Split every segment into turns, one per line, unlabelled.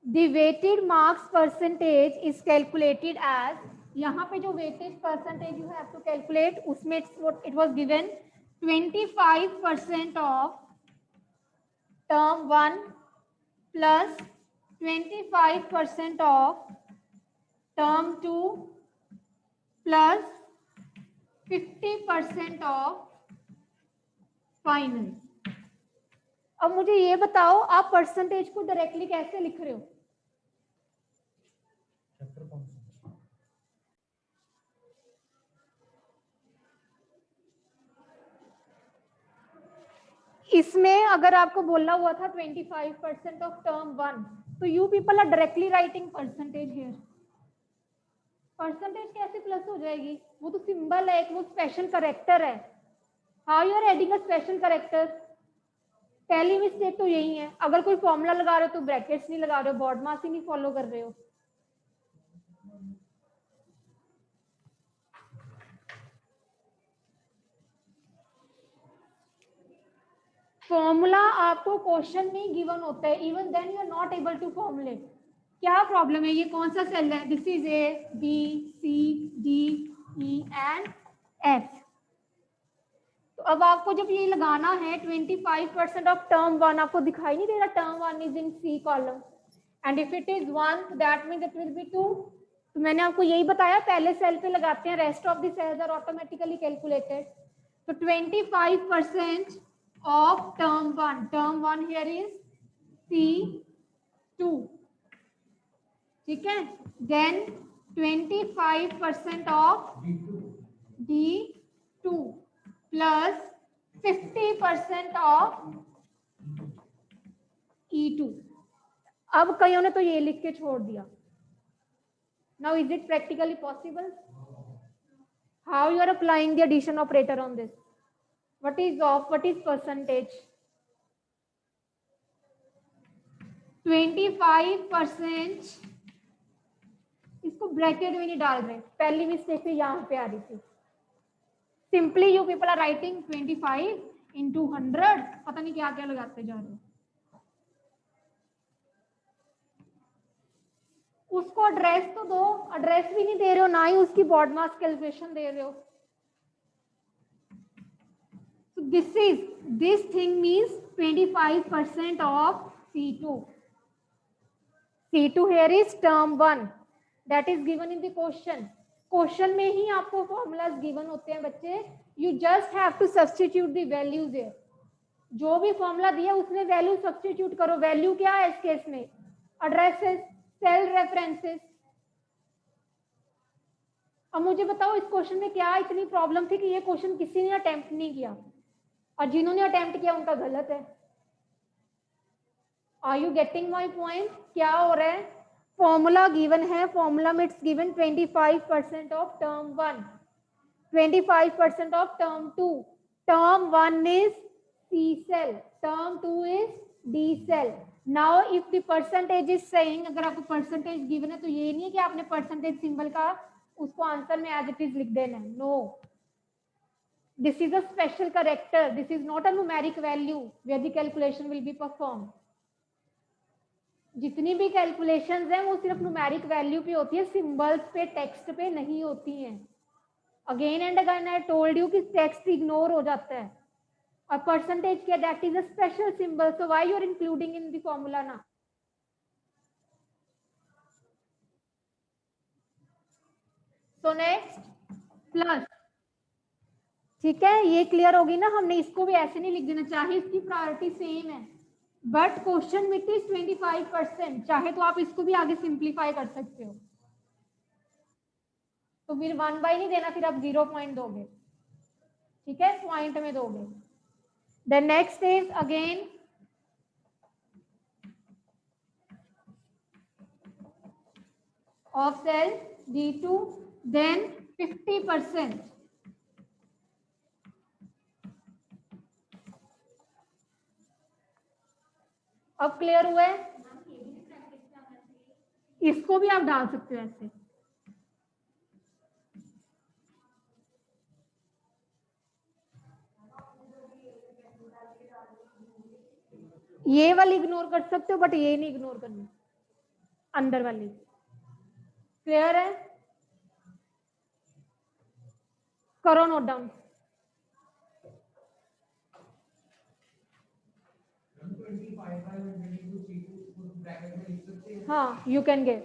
The weighted marks percentage is calculated as, यहाँ पे जो weightage percentage you have to calculate, उसमें it was given 25% of term 1 plus 25% of term 2 plus 50% of final. अब मुझे ये बताओ आप परसेंटेज को डायरेक्टली कैसे लिख रहे हो? इसमें अगर आपको बोलना हुआ था 25% ऑफ टर्म 1, तो you people are directly writing percentage here. Percentage कैसे प्लस हो जाएगी? वो तो सिंबल है, एक वो स्पेशल करेक्टर है. How you are adding a special character? पहली मिस्टेक तो यही है. अगर कोई फॉर्मूला लगा रहे हो तो ब्रैकेट्स नहीं लगा रहे हो, बॉड मास ही नहीं फॉलो कर रहे हो. फॉर्मूला आपको क्वेश्चन में गिवन होता है, even then you are not able to formulate. क्या प्रॉब्लम है? ये कौन सा सेल है? This is A, B, C, D, E and F. तो अब आपको जब ये लगाना है 25% ऑफ टर्म 1, आपको दिखाई नहीं दे रहा term 1 is in C column, and if it is 1 that means it will be 2. तो मैंने आपको यही बताया, पहले सेल पे लगाते हैं, rest of the cells are automatically calculated. तो 25% of term 1 here is C2. ठीक है. Then 25% of D2 plus 50% of E2. अब कईयों ने तो ये लिख के छोड़ दिया. Now is it practically possible? How you are applying the addition operator on this? What is of, what is percentage? 25%. इसको ब्रैकेट में नहीं डाल रहे, पहली मिस्टेक से यहाँ पे आ रही थी. Simply you people are writing 25 into 100, पता नहीं क्या क्या लगाते जा रहे हो. उसको एड्रेस तो दो, एड्रेस भी नहीं दे रहे हो, ना ही उसकी बॉड मास कैलकुलेशन दे रहे हो. So this thing means 25% of C2. C2 here is term 1 that is given in the question. Question में ही आपको फॉर्मूलाज गिवन होते हैं बच्चे. You just have to substitute the values there. जो भी फॉर्मूला दिया उसमें वैल्यू सब्स्टिट्यूट करो. वैल्यू क्या है इस केस में? Addresses, cell references. अब मुझे बताओ इस क्वेश्चन में क्या इतनी प्रॉब्लम थी कि ये क्वेश्चन किसी ने अटेम्प्ट नहीं किया, और जिन्होंने अटेम्प्ट किया उनका गलत है. Are you getting my point? क्या हो रहा है? फॉर्मूला गिवन है, फॉर्मूला में it's given 25% of term 1, 25% of term 2. Term 1 is C cell, term 2 is D cell. Now if the percentage is saying, अगर आपको परसेंटेज गिवन है तो ये नहीं है कि आपने परसेंटेज सिंबल का उसको आंसर में एज इट इज लिख देना है. No, this is a special character. This is not a numeric value where the calculation will be performed. जितनी भी कैलकुलेशंस हैं वो सिर्फ न्यूमेरिक वैल्यू पे होती है, सिंबल्स पे, टेक्स्ट पे नहीं होती हैं. Again and again I told you कि टेक्स्ट इग्नोर हो जाता है, और परसेंटेज क्या, that is a special symbol. So why you are including in the formula ना? So next plus. ठीक है, ये क्लियर होगी ना? हमने इसको भी ऐसे नहीं लिख देना, चाहे इसकी प्रायोरिटी सेम है, बट क्वेश्चन विथ इज 25%. चाहे तो आप इसको भी आगे सिंप्लीफाई कर सकते हो. तो फिर 1/, नहीं देना, फिर आप 0 पॉइंट दोगे. ठीक है, पॉइंट में दोगे. The next is again of cell D2, then 50%. अब क्लियर हुआ है? इसको भी आप डाल सकते हो ऐसे. ये वाली इग्नोर कर सकते हो, बट ये नहीं इग्नोर करनी. अंदर वाली। क्लियर है? करो नोट डाउन। हाँ, यू कैन गेट,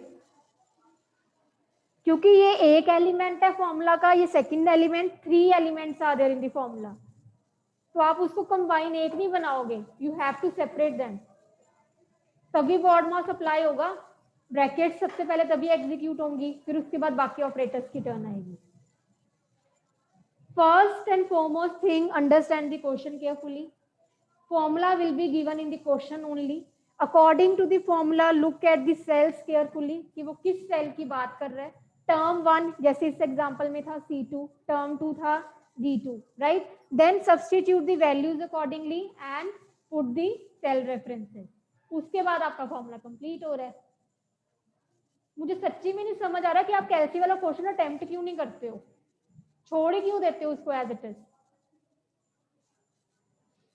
क्योंकि ये एक एलिमेंट है फॉर्मूला का, ये second element, 3 elements are there in the formula, तो आप उसको कंबाइन एक नहीं बनाओगे, you have to separate them, तभी बॉड मास अप्लाई होगा। ब्रैकेट सबसे पहले तभी एग्जीक्यूट होंगी, फिर उसके बाद बाकी ऑपरेटर्स की टर्न आएगी। First and foremost thing, understand the question carefully. Formula will be given in the question only. According to the formula, look at the cells carefully कि वो किस सेल की बात कर रहा है। टर्म 1 जैसे इस एग्जांपल में था C2, टर्म 2 था D2, right? Then substitute the values accordingly and put the cell references. उसके बाद आपका फॉर्मूला कंप्लीट हो रहा है। मुझे सच्ची में नहीं समझ आ रहा कि आप कैलसी वाला क्वेश्चन अटेम्प्ट क्यों नहीं करते हो, छोड़ ही क्यों देते हो उसको एज इट इज।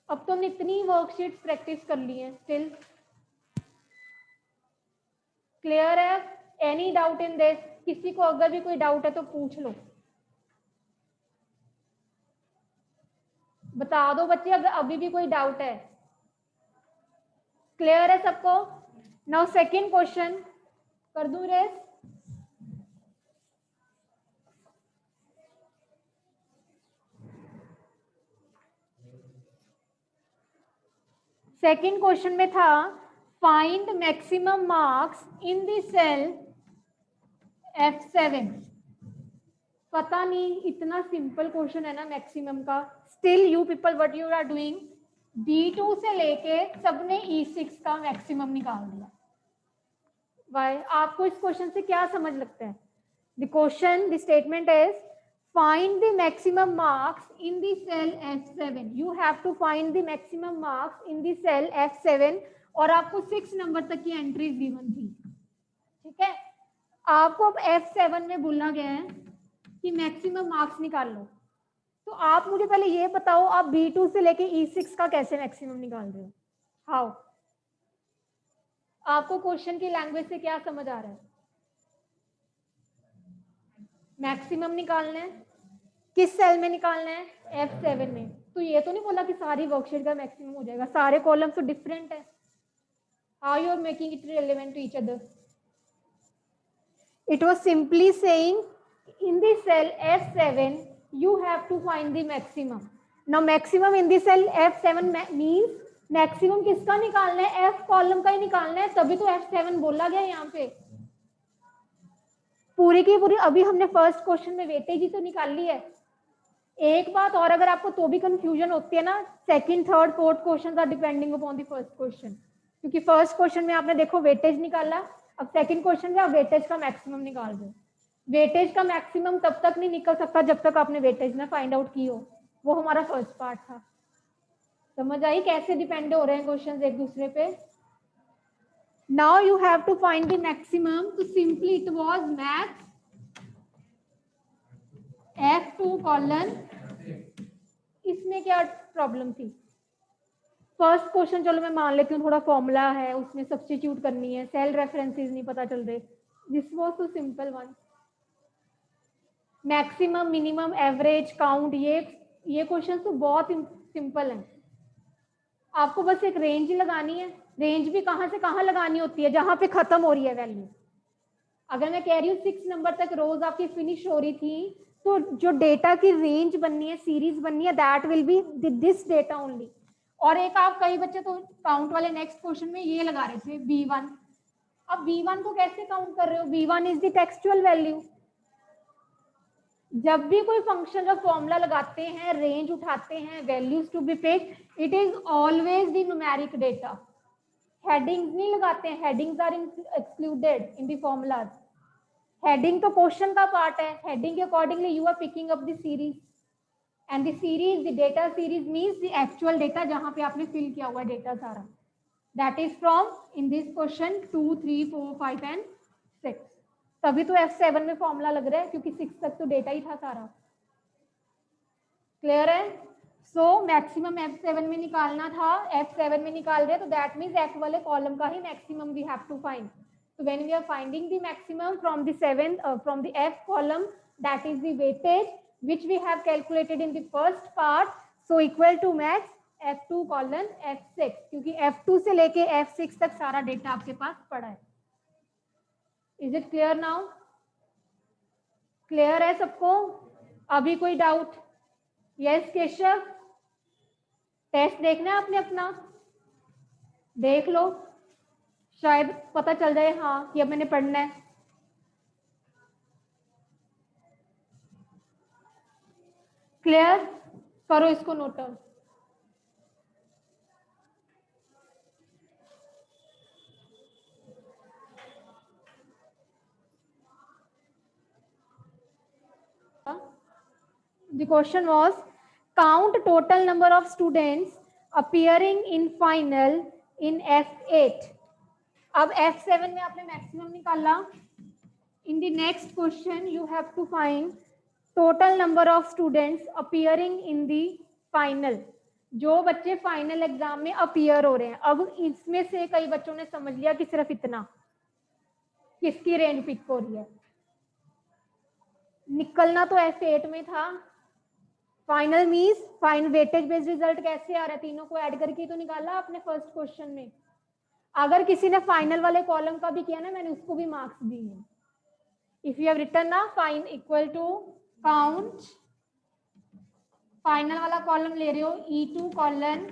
अब तो हमने इतनी वर्कशीट्स प्रैक्टिस कर ली है, स्टिल क्लियर है? Any doubt in this? किसी को अगर भी कोई डाउट है तो पूछ लो, बता दो बच्चे अगर अभी भी कोई डाउट है। क्लियर है सबको? नाउ सेकंड क्वेश्चन कर दूं रेस? सेकंड क्वेश्चन में था find maximum marks in the cell F7। पता नहीं, इतना सिंपल क्वेश्चन है ना मैक्सिमम का, still you people what you are doing, D2 से लेके सबने E6 का मैक्सिमम निकाल दिया। वाई? आपको इस क्वेश्चन से क्या समझ लगता है? The question, the statement is find the maximum marks in the cell F7. You have to find the maximum marks in the cell F7 और आपको 6 नंबर तक की एंट्रीज गिवन थी, ठीक है? आपको अब F7 में बोला गया है कि मैक्सिमम मार्क्स निकाल लो, तो आप मुझे पहले ये बताओ आप B2 से लेके E6 का कैसे मैक्सिमम निकाल रहे हो? हाउ? आपको क्वेश्चन की लैंग्वेज से क्या समझ आ रहा है? मैक्सिमम निकालना है, किस सेल में निकालना है? F7 में। तो ये तो नहीं बोला कि सारी वर्कशीट का मैक्सिमम हो जाएगा, सारे कॉलम्स तो डिफरेंट है। How you are making it relevant to each other? It was simply saying in the cell F7 you have to find the maximum. Now maximum in the cell F7 means maximum किसका निकालना है? F column का ही निकालना है, तभी तो F7 बोला गया यहाँ पे। पूरी की पूरी अभी हमने फर्स्ट क्वेश्चन में वेटेज ही तो निकाल ली है। एक बात और, अगर आपको तो भी कंफ्यूजन होती है ना, second third fourth question are depending upon the first question, क्योंकि फर्स्ट क्वेश्चन में आपने देखो वेटेज निकाला, अब सेकंड क्वेश्चन में आप वेटेज का मैक्सिमम निकाल दो। वेटेज का मैक्सिमम तब तक नहीं निकल सकता जब तक आपने वेटेज ना फाइंड आउट की हो, वो हमारा फर्स्ट पार्ट था। समझ आई कैसे डिपेंड हो रहे हैं क्वेश्चंस एक दूसरे पे? Now you have to find the maximum, तो simply it was max F2 colon. इसमें क्या प्रॉब्लम थी? फर्स्ट क्वेश्चन चलो मैं मान लेती हूँ थोड़ा फॉर्मूला है, उसमें सब्स्टिट्यूट करनी है, सेल रेफरेंसेस नहीं पता चल रहे, this was too simple one. Maximum, minimum, average, count, ये क्वेश्चन तो बहुत सिंपल है। आपको बस एक रेंज ही लगानी है। रेंज भी कहाँ से कहाँ लगानी होती है? जहां पे खत्म हो रही है वैल्यू। अगर मैं कह रही हूँ 6 नंबर तक रोज आपकी फिनिश हो रही थी, तो जो डेटा की रेंज बननी है, सीरीज बननी है, that will be this data only. और एक आप कई बच्चे तो काउंट वाले नेक्स्ट क्वेश्चन में ये लगा रहे थे B1। अब B1 को कैसे काउंट कर रहे हो? B1 is the textual value. जब भी कोई फंक्शन का फॉर्मूला लगाते हैं, रेंज उठाते हैं, values to be picked, it is always the numeric data. Headings नहीं लगाते हैं, headings are excluded in the formulas. Heading तो क्वेश्चन का पार्ट है, हेडिंग के accordingly you are picking up the series, and the series, the data series means the actual data जहां पे आपने फिल किया हुआ डेटा सारा, that is from in this question 2, 3, 4, 5 and 6। तभी तो F7 में फॉर्मूला लग रहा है, क्योंकि 6 तक तो डेटा ही था सारा। क्लियर है? सो मैक्सिमम F7 में निकालना था, F7 में निकाल रहे, तो दैट मीन्स F वाले कॉलम का ही maximum we have to find. So when we are finding the maximum from the from the F column, that is the weightage which we have calculated in the first part. So equal to max F2 colon F6, क्योंकि F2 से लेके F6 तक सारा data आपके पास पड़ा है. Is it clear now? Clear है सबको? अभी कोई डाउट? यस केशव, टेस्ट देखना है आपने अपना, देख लो, शायद पता चल जाए हाँ कि अब मैंने पढ़ना है. क्लियर? करो इसको note down. The question was count total number of students appearing in final in F8. अब F7 में आपने मैक्सिमम निकाला. In the next question you have to find total number of students appearing in the final. जो बच्चे final exam में appear हो रहे हैं. अब इसमें से कई बच्चों ने समझ लिया कि सिर्फ इतना, किसकी रेंज पिक हो रही है. निकलना तो F8 में था. Final means final weightage based result कैसे आ रहा है, तीनों को ऐड करके तो निकाला आपने फर्स्ट क्वेश्चन में. अगर किसी ने फाइनल वाले कॉलम का भी किया ना, मैंने उसको भी मार्क्स दिए हैं. इफ यू हैव रिटन ना fine equal to count, final वाला कॉलम ले रहे हो E2 colon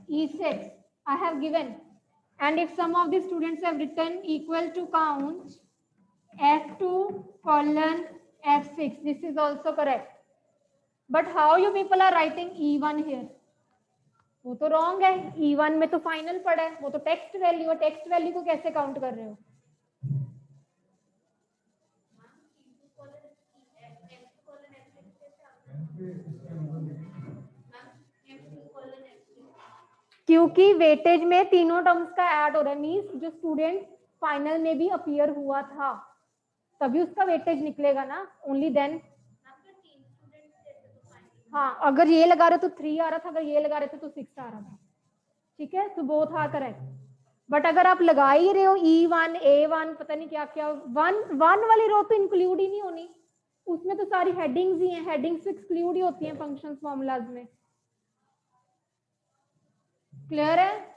E6 I have given, and if some of the students have written equal to count F2 colon F6, this is also correct. But how you people are writing E1 here? वो तो wrong है. E1 में तो final पड़ा है, वो तो text value है. टेक्स्ट वैल्यू को कैसे काउंट कर रहे हो? क्योंकि वेटेज में तीनों टर्म्स का ऐड हो रहा है. मींस जो स्टूडेंट फाइनल में भी अपीयर हुआ था तभी उसका वेटेज निकलेगा ना. Only then. हाँ, अगर ये लगा रहे तो 3 आ रहा था, अगर ये लगा रहे थे तो 6 आ रहा था. ठीक है, तो बोथ आर करेक्ट. बट अगर आप लगा ही रहे हो E1 A1 पता नहीं क्या क्या, वन वाली रो तो इंक्लूड ही नहीं होनी. उसमें तो सारी हेडिंग्स ही हैं. हेडिंग्स एक्सक्लूड ही होती हैं फंक्शंस फॉर्मूलाज में. क्लियर है?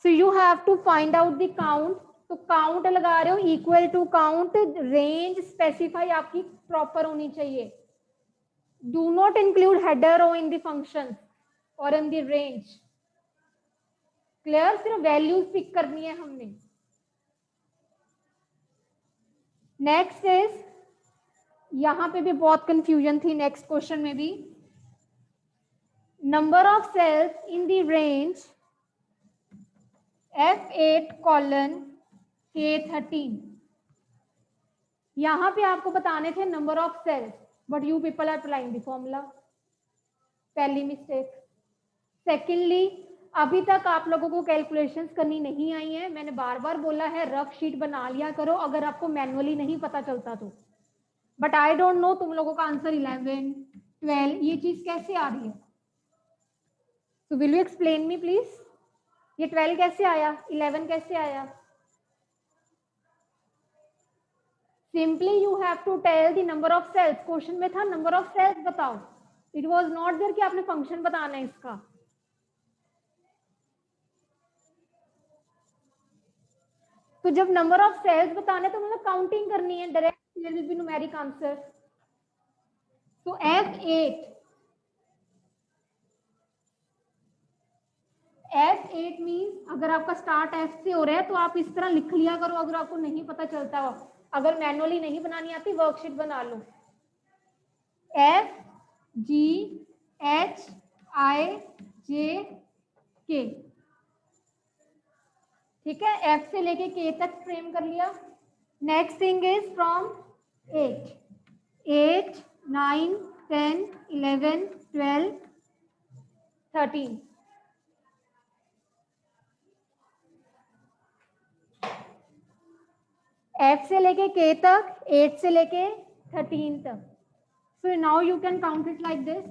So you have to find out the count. तो काउंट लगा रहे हो equal to count, range specify आपकी प्रॉपर होनी चाहिए. Do not include header row in the function or in the range. Clear? सिर्फ वैल्यूज पिक करनी है हमने. नेक्स्ट इज, यहां पे भी बहुत कंफ्यूजन थी नेक्स्ट क्वेश्चन में भी. Number of cells in the range F8 colon K13. यहां पे आपको बताने थे number of cells, but you people are applying the formula. पहली मिस्टेक. सेकेंडली, अभी तक आप लोगों को कैलकुलेशंस करनी नहीं आई है. मैंने बार बार बोला है रफ शीट बना लिया करो अगर आपको मैनुअली नहीं पता चलता तो. बट आई डोंट नो तुम लोगों का आंसर 11 12 ये चीज कैसे आ रही है. So will you explain me please, ये 12 कैसे आया, 11 कैसे आया? Simply you have to tell the number of cells. Question में था नंबर ऑफ सेल्स बताओ. इट वाज नॉट देयर कि आपने फंक्शन बताना है इसका. तो जब नंबर ऑफ सेल्स बताने तो मतलब काउंटिंग करनी है. Direct there will be numeric answer. तो F8 मींस अगर आपका स्टार्ट F से हो रहा है तो आप इस तरह लिख लिया करो. अगर आपको नहीं पता चलता हो, अगर मैनुअली नहीं बनानी आती वर्कशीट बना लो. FGHIJK. ठीक है, F से लेके K तक फ्रेम कर लिया. Next thing is from 8 9 10 11 12 13. F से लेके K तक, 8 से लेके 13 तक. So now you can count it like this.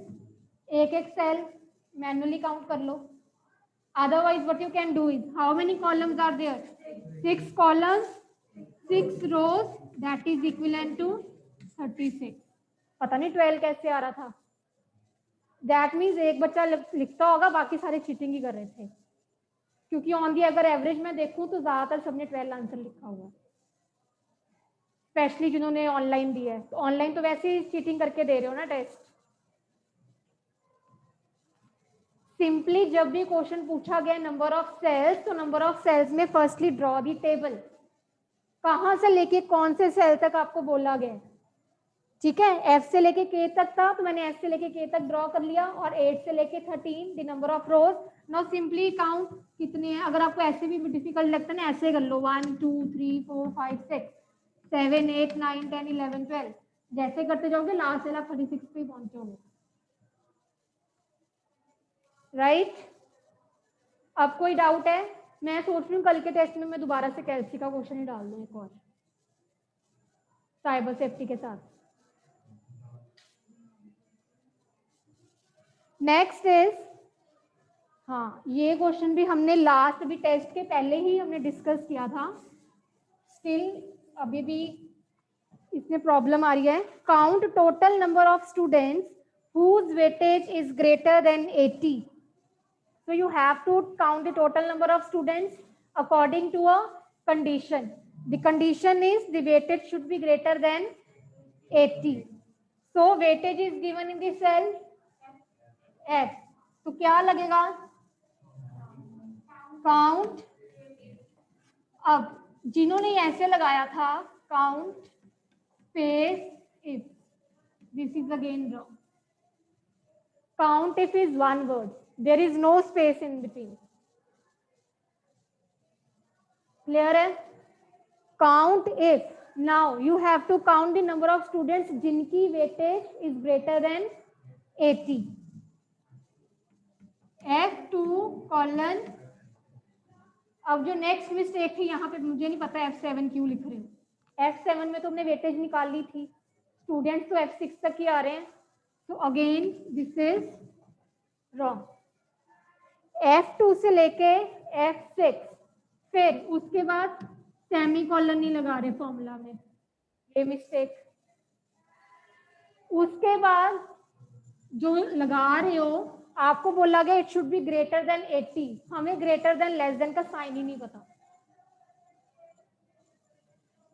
एक एक सेल मैनुअली काउंट कर लो. Otherwise what you can do is, how many columns are there? 6 columns 6 rows that is equivalent to 36. पता नहीं 12 कैसे आ रहा था. दैट मीन्स एक बच्चा लिखता होगा, बाकी सारे चीटिंग ही कर रहे थे, क्योंकि ऑन दी अगर एवरेज में देखूं तो ज्यादातर सबने 12 आंसर लिखा हुआ, स्पेशली जिन्होंने ऑनलाइन दिया है. तो ऑनलाइन तो वैसे ही चीटिंग करके दे रहे हो ना टेस्ट. सिंपली जब भी क्वेश्चन पूछा गया नंबर ऑफ सेल्स, तो नंबर ऑफ सेल्स में फर्स्टली ड्रॉ दी टेबल. कहां से लेके कौन से सेल तक आपको बोला गया, ठीक है. एफ से लेके के तक था, तो मैंने एफ से लेके के तक ड्रॉ कर लिया, और 8 से लेके 13 the number of rose. Now simply count कितने हैं. अगर आपको ऐसे भी डिफिकल्ट लगता है ना, ऐसे कर लो 1 2 3 4 5 6 7 8 9 10 11 12. जैसे करते जाओगे लास्ट से आप 36 पे पहुंचोगे, राइट. अब कोई डाउट है? मैं सोच रही हूँ कल के टेस्ट में मैं दोबारा से कैल्सी का क्वेश्चन ही डाल दूँ, एक और साइबर सेफ्टी के साथ. नेक्स्ट इज, हाँ ये क्वेश्चन भी हमने लास्ट भी टेस्ट के पहले ही हमने डिस्कस किया था. स्टिल अभी भी इसमें प्रॉब्लम आ रही है. Count total number of students whose weightage is greater than 80. So you have to count the total number of students according to a condition. The condition is the weightage should be greater than 80. So weightage is given in the cell F. तो क्या लगेगा? Count. अब जिन्होंने ऐसे लगाया था count space if, this is again wrong. Count if is one word. There is no space in between. Clear है? Count if. Now you have to count the number of students जिनकी weightage is greater than 80. F2 colon. अब जो next mistake थी यहाँ पे, मुझे नहीं पता F7 क्यों लिख रहे हो. F7 में तो हमने वेटेज निकाल ली थी, स्टूडेंट्स तो F6 तक ही आ रहे हैं. तो again this is wrong. F2 से लेके F6, फिर उसके बाद सेमी कॉलन नहीं लगा रहे फॉर्मूला में, ये मिस्टेक. उसके बाद जो लगा रहे हो आपको बोला गया it should be greater than 80. हमें ग्रेटर देन लेस देन का साइन ही नहीं पता.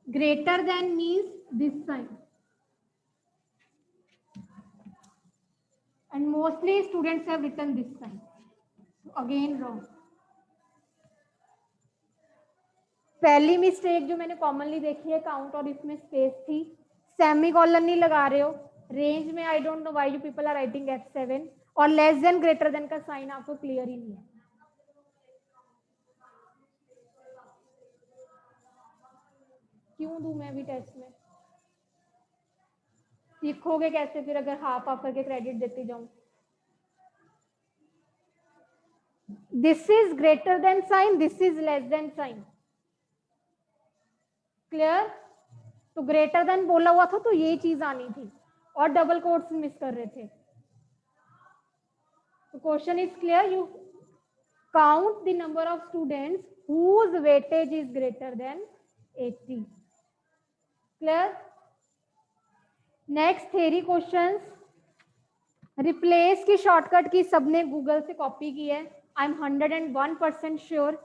Greater than means this sign, and mostly students have written this sign. So again wrong. पहली मिस्टेक जो मैंने कॉमनली देखी है काउंट और इसमें स्पेस थी. सेमी कॉलन नहीं लगा रहे हो. रेंज में I don't know why you people are writing F7, और लेस देन ग्रेटर देन का साइन आपको क्लियर ही नहीं है. क्यों दूं मैं भी टेस्ट में? सीखोगे कैसे फिर अगर हाफ हाफ करके क्रेडिट देते जाऊं. This is greater than sign, this is less than sign. Clear? तो ग्रेटर देन बोला हुआ था तो ये चीज आनी थी, और डबल कोट्स मिस कर रहे थे. तो question is clear. You count the number of students whose weightage is greater than 80. Clear? Next theory questions. Replace की शॉर्टकट की सबने गूगल से कॉपी की है. I am 101% sure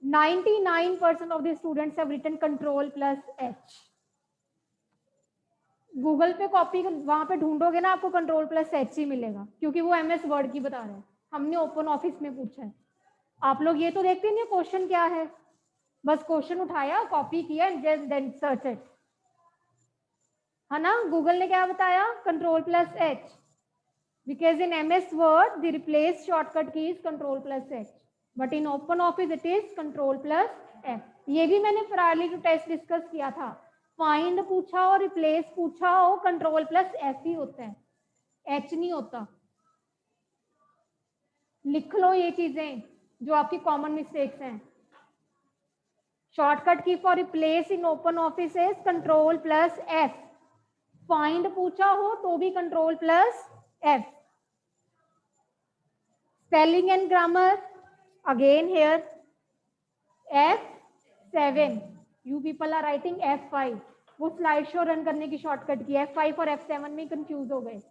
99% of the students have written control plus H. Google पे copy वहां पे ढूंढोगे ना आपको कंट्रोल प्लस H ही मिलेगा, क्योंकि वो MS वर्ड की बता रहे हैं. हमने ओपन ऑफिस में पूछा है. आप लोग ये तो देखते नहीं क्वेश्चन क्या है, बस क्वेश्चन उठाया कॉपी किया and just then search it, है ना. गूगल ने क्या बताया? Control plus H, because in MS word the replace shortcut की is control plus H, but in open office it is control plus F. ये भी मैंने प्रायरली टू टेस्ट डिस्कस किया था. फाइंड पूछा हो, रिप्लेस पूछा हो, कंट्रोल प्लस F ही होता है, H नहीं होता. लिख लो ये चीजें जो आपकी कॉमन मिस्टेक्स हैं. शॉर्टकट की for replace in open office is control plus F. Find पूछा हो तो भी control plus F. Spelling and grammar again here F F7, you people are writing F5. वो स्लाइड शो रन करने की shortcut की F5 और F7 में कंफ्यूज हो गए.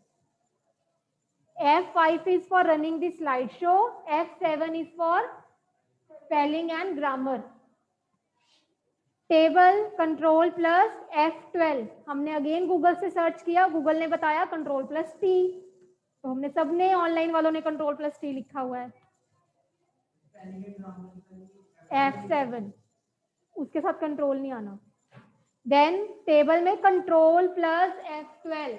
F5 is for running the slideshow. F7 is for spelling and grammar. Table control plus F12. हमने again Google से सर्च किया, गूगल ने बताया कंट्रोल प्लस T, तो हमने सबने ऑनलाइन वालों ने कंट्रोल प्लस T लिखा हुआ है. F7 उसके साथ कंट्रोल नहीं आना. देन टेबल में कंट्रोल प्लस F12.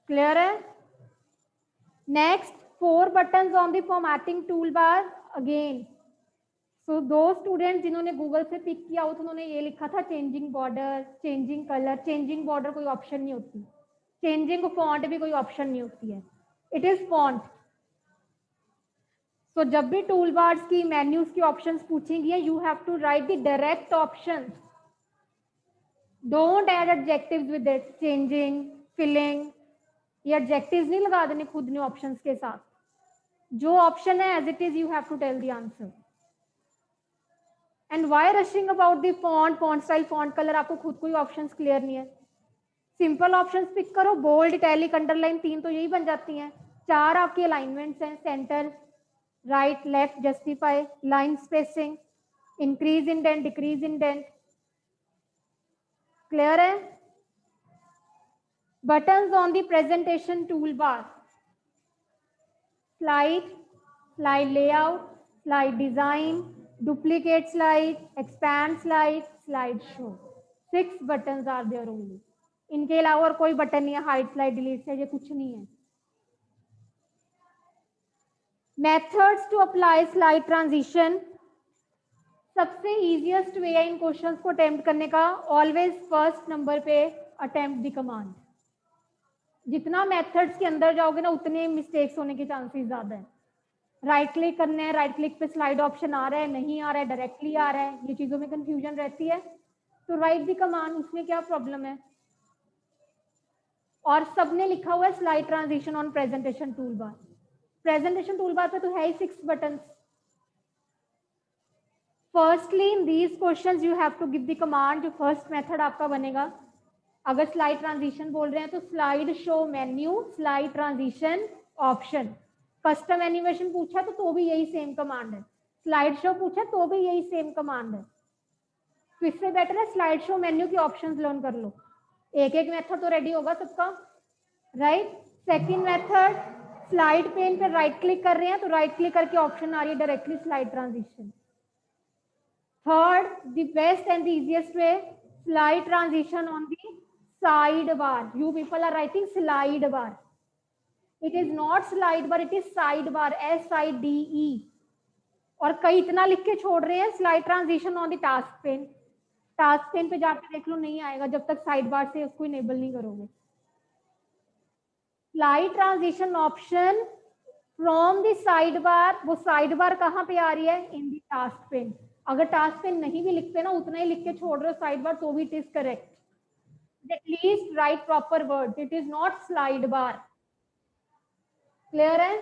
क्लियर है? Next 4 buttons on the formatting toolbar again. So दो स्टूडेंट जिन्होंने गूगल से पिक किया हो तो उन्होंने ये लिखा था changing border, changing colour. Changing border कोई ऑप्शन नहीं होती, चेंजिंग फॉन्ट भी कोई ऑप्शन नहीं होती है, इट इज फॉन्ट. सो जब भी टूल बार्स की मेन्यूज की ऑप्शंस पूछेंगी you have to write the direct options. Don't add adjectives with it. Changing, filling, ये एडजेक्टिव्स नहीं लगा देने खुद ने ऑप्शंस के साथ. जो ऑप्शन है as it is you have to tell the answer. And why rushing about the font, font style, font colour? आपको खुद कोई ऑप्शंस क्लियर नहीं है. सिंपल ऑप्शंस पिक करो. बोल्ड, इटैलिक, अंडरलाइन, 3 तो यही बन जाती हैं. 4 आपकी अलाइनमेंट्स हैं. Centre, right, left, justify, line spacing, increase indent, decrease indent. Clear है? Buttons on the presentation tool bar. Slide, slide layout, slide design, duplicate slide, expand slide, slide show. 6 buttons are there only. इनके अलावा और कोई button नहीं है. Hide, slide, delete से ये कुछ नहीं है. Methods to apply slide transition. सबसे इजीएस्ट वे है इन क्वेश्चंस को अटेम्प्ट करने का. ऑलवेज फर्स्ट नंबर पे अटेम्प्ट द कमांड. जितना मेथड्स के अंदर जाओगे ना उतने मिस्टेक्स होने के चांसेस ज्यादा है. राइट क्लिक करना है, राइट क्लिक पे स्लाइड ऑप्शन आ रहा है, नहीं आ रहा है, डायरेक्टली आ रहा है, ये चीजों में कंफ्यूजन रहती है. तो राइट द कमांड, उसमें क्या प्रॉब्लम है? और सबने लिखा हुआ है slide transition on presentation tool bar. Presentation tool bar पे तो है ही 6 buttons. Firstly in these questions you have to give the command. जो फर्स्ट मेथड आपका बनेगा, अगर स्लाइड ट्रांजिशन बोल रहे हैं तो slide show menu, slide transition option. Custom animation पूछा तो भी यही सेम कमांड है. स्लाइड शो पूछा तो भी यही सेम कमांड है. तो इससे बेटर है स्लाइड शो मेन्यू की ऑप्शंस लर्न कर लो. एक एक मेथड तो रेडी होगा सबका, right? Second method, slide pane पे राइट क्लिक कर रहे हैं तो राइट क्लिक करके ऑप्शन आ रही है directly slide transition. Third, the best and the easiest way, slide transition on the side bar. You people are writing slide bar. It is not slide bar, it is side bar, SIDE. और कई इतना लिख के छोड़ रहे हैं slide transition on the task pen. Task pen पे जाकर देख लो, नहीं आएगा जब तक साइड बार से उसको इनेबल नहीं करोगे. Slide transition option from the side बार. वो साइड बार कहाँ पे आ रही है? In the task pen. अगर टास्क पेन नहीं भी लिखते ना, उतना ही लिख के छोड़ रहे हो साइड बार, तो भी it is correct. At least right proper word. It is not slide bar. Clear है?